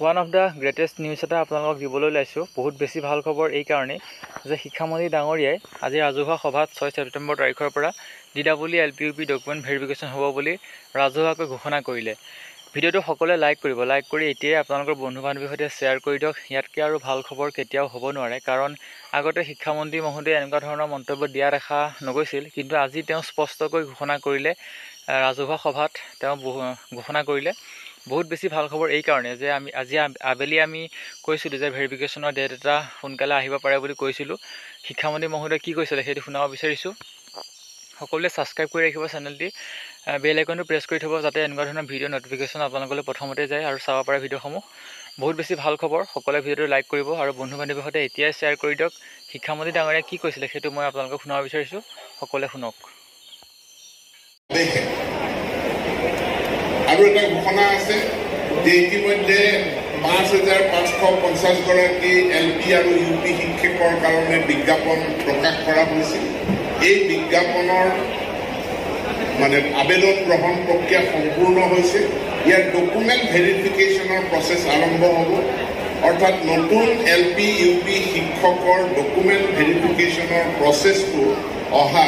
One of the greatest news এটা আপোনালোকক দিবলৈ ওলাইছোঁ। বহুত বেছি ভাল খবৰ এই কাৰণেই যে শিক্ষামন্ত্ৰী ডাঙৰীয়াই আজি ৰাজহুৱা সভাত 6 ছেপ্টেম্বৰ তাৰিখৰ পৰা DWL-LP-UP ডকুমেণ্ট ভেৰিফিকেশ্যন হ'ব বুলি ৰাজহুৱাকৈ ঘোষণা কৰিলে। ভিডিঅ'টো সকলোৱে লাইক কৰিব, লাইক কৰি এতিয়াই আপোনালোকৰ বন্ধু বান্ধৱীৰ সৈতে শ্বেয়াৰ কৰি দিয়ক। ইয়াতকৈ আৰু ভাল খবৰ কেতিয়াও হ'ব নোৱাৰে, কাৰণ আগতে শিক্ষামন্ত্ৰী মহোদয়ে এনেকুৱা ধৰণৰ মন্তব্য দিয়া দেখা নগৈছিল, কিন্তু আজি তেওঁ স্পষ্টকৈ ঘোষণা কৰিলে, ৰাজহুৱা সভাত তেওঁ ঘোষণা কৰিলে। বহুত বেছি ভাল খবৰ এই কাৰণে যে আজি আবেলি আমি কৈছিলোঁ যে ভেৰিফিকেশ্যনৰ ডেট এটা সোনকালে আহিব পাৰে বুলি কৈছিলোঁ। শিক্ষামন্ত্ৰী মহোদয়ে কি কৈছিলে সেইটো শুনাব বিচাৰিছোঁ। সকলোৱে ছাবস্ক্ৰাইব কৰি ৰাখিব চেনেলটি, বেল আইকনটো প্ৰেছ কৰি থ'ব, যাতে এনেকুৱা ধৰণৰ ভিডিঅ' ন'টিফিকেশ্যন আপোনালোকলৈ প্ৰথমতে যায় আৰু চাব পাৰে ভিডিঅ'সমূহ। বহুত বেছি ভাল খবৰ, সকলোৱে ভিডিঅ'টো লাইক কৰিব আৰু বন্ধু বান্ধৱীৰ সৈতে এতিয়াই শ্বেয়াৰ কৰি দিয়ক। শিক্ষামন্ত্ৰী ডাঙৰীয়াই কি কৈছিলে সেইটো মই আপোনালোকক শুনাব বিচাৰিছোঁ, সকলোৱে শুনক। আৰু এটা ঘোষণা আছে যে ইতিমধ্যে 5,550 গৰাকী LP আৰু UP শিক্ষকৰ কাৰণে বিজ্ঞাপন প্ৰকাশ কৰা হৈছিল। এই বিজ্ঞাপনৰ আবেদন গ্ৰহণ প্ৰক্ৰিয়া সম্পূৰ্ণ হৈছে। ইয়াৰ ডকুমেণ্ট ভেৰিফিকেশ্যনৰ প্ৰচেছ আৰম্ভ হ'ব, অৰ্থাৎ নতুন LP UP শিক্ষকৰ ডকুমেণ্ট ভেৰিফিকেশ্যনৰ প্ৰচেছটো অহা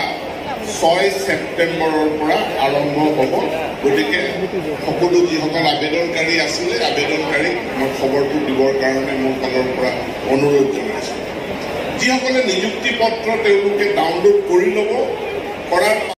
6 ছেপ্টেম্বৰৰ পৰা আৰম্ভ হ'ব। গতিকে সকলো যিসকল আবেদনকাৰী আছিলে, আবেদনকাৰীক মই খবৰটো দিবৰ কাৰণে মোৰ ফালৰ পৰা অনুৰোধ জনাইছোঁ। যিসকলে নিযুক্তি পত্ৰ তেওঁলোকে ডাউনলোড কৰি ল'ব, কৰাৰ